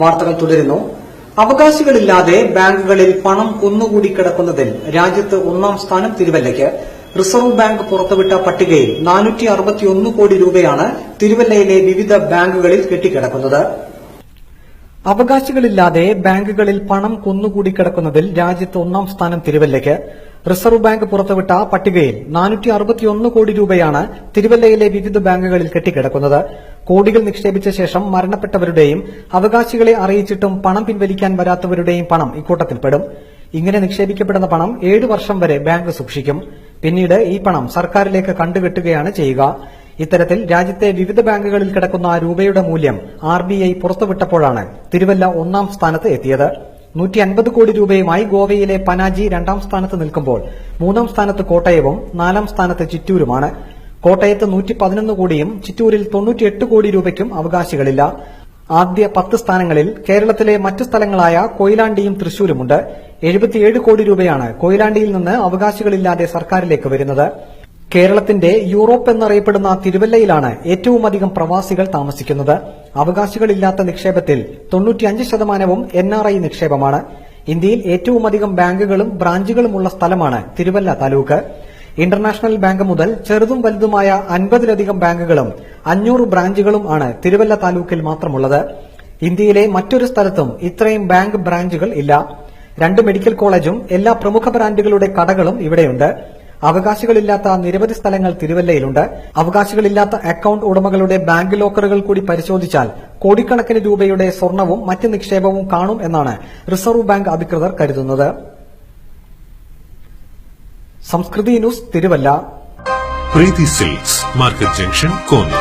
വാർത്തകൾ തുടരുന്നു. അവകാശികളില്ലാതെ ബാങ്കുകളിൽ പണം കുന്നുകൂടി കിടക്കുന്നതിൽ രാജ്യത്ത് ഒന്നാം സ്ഥാനം തിരുവല്ലയ്ക്ക്. റിസർവ് ബാങ്ക് പുറത്തുവിട്ട പട്ടികയിൽ 461 കോടി രൂപയാണ് തിരുവല്ലയിലെ വിവിധ ബാങ്കുകളിൽ കെട്ടിക്കിടക്കുന്നത്. അവകാശികളില്ലാതെ ബാങ്കുകളിൽ പണം കുന്നുകൂടി കിടക്കുന്നതിൽ രാജ്യത്ത് ഒന്നാം സ്ഥാനം തിരുവല്ലയ്ക്ക്. റിസർവ് ബാങ്ക് പുറത്തുവിട്ട പട്ടികയിൽ 461 കോടി രൂപയാണ് തിരുവല്ലയിലെ വിവിധ ബാങ്കുകളിൽ കെട്ടിക്കിടക്കുന്നത്. കോടികൾ നിക്ഷേപിച്ച ശേഷം മരണപ്പെട്ടവരുടെയും അവകാശികളെ അറിയിച്ചിട്ടും പണം പിൻവലിക്കാൻ വരാത്തവരുടെയും പണം ഇക്കൂട്ടത്തിൽപ്പെടും. ഇങ്ങനെ നിക്ഷേപിക്കപ്പെടുന്ന പണം 7 വർഷം വരെ ബാങ്ക് സൂക്ഷിക്കും. പിന്നീട് ഈ പണം സർക്കാരിലേക്ക് കണ്ടുകെട്ടുകയാണ് ചെയ്യുക. ഇത്തരത്തിൽ രാജ്യത്തെ വിവിധ ബാങ്കുകളിൽ കിടക്കുന്ന രൂപയുടെ മൂല്യം RBI പുറത്തുവിട്ടപ്പോഴാണ് തിരുവല്ല ഒന്നാം സ്ഥാനത്ത് എത്തിയത്. 150 കോടി രൂപയുമായി ഗോവയിലെ പനാജി രണ്ടാം സ്ഥാനത്ത് നിൽക്കുമ്പോൾ 3-ാം സ്ഥാനത്ത് കോട്ടയവും 4-ാം സ്ഥാനത്ത് ചിറ്റൂരുമാണ്. കോട്ടയത്ത് 111 കോടിയും ചിറ്റൂരിൽ 98 കോടി രൂപയ്ക്കും അവകാശികളില്ല. ആദ്യ 10 സ്ഥാനങ്ങളിൽ കേരളത്തിലെ മറ്റ് സ്ഥലങ്ങളായ കൊയിലാണ്ടിയും തൃശൂരുമുണ്ട്. 77 കോടി രൂപയാണ് കൊയിലാണ്ടിയിൽ നിന്ന് അവകാശികളില്ലാതെ സർക്കാരിലേക്ക് വരുന്നത്. കേരളത്തിന്റെ യൂറോപ്പ് എന്നറിയപ്പെടുന്ന തിരുവല്ലയിലാണ് ഏറ്റവുമധികം പ്രവാസികൾ താമസിക്കുന്നത്. അവകാശികളില്ലാത്ത നിക്ഷേപത്തിൽ 95% NRI നിക്ഷേപമാണ്. ഇന്ത്യയിൽ ഏറ്റവുമധികം ബാങ്കുകളും ബ്രാഞ്ചുകളുമുള്ള സ്ഥലമാണ് തിരുവല്ല താലൂക്ക്. ഇന്റർനാഷണൽ ബാങ്ക് മുതൽ ചെറുതും വലുതുമായ 50-ലധികം ബാങ്കുകളും 500 ബ്രാഞ്ചുകളും ആണ് തിരുവല്ല താലൂക്കിൽ മാത്രമുള്ളത്. ഇന്ത്യയിലെ മറ്റൊരു സ്ഥലത്തും ഇത്രയും ബാങ്ക് ബ്രാഞ്ചുകൾ ഇല്ല. 2 മെഡിക്കൽ കോളേജും എല്ലാ പ്രമുഖ ബ്രാൻഡുകളുടെ കടകളും ഇവിടെയുണ്ട്. അവകാശികളില്ലാത്ത നിരവധി സ്ഥലങ്ങൾ തിരുവല്ലയിലുണ്ട്. അവകാശികളില്ലാത്ത അക്കൌണ്ട് ഉടമകളുടെ ബാങ്ക് ലോക്കറുകൾ കൂടി പരിശോധിച്ചാൽ കോടിക്കണക്കിന് രൂപയുടെ സ്വർണവും മറ്റ് നിക്ഷേപവും കാണും എന്നാണ് റിസർവ് ബാങ്ക് അധികൃതർ കരുതുന്നത്. സംസ്കൃതി ന്യൂസ്, തിരുവല്ല. പ്രീതി സിൽക്സ്, മാർക്കറ്റ് ജംഗ്ഷൻ, കോന്നി.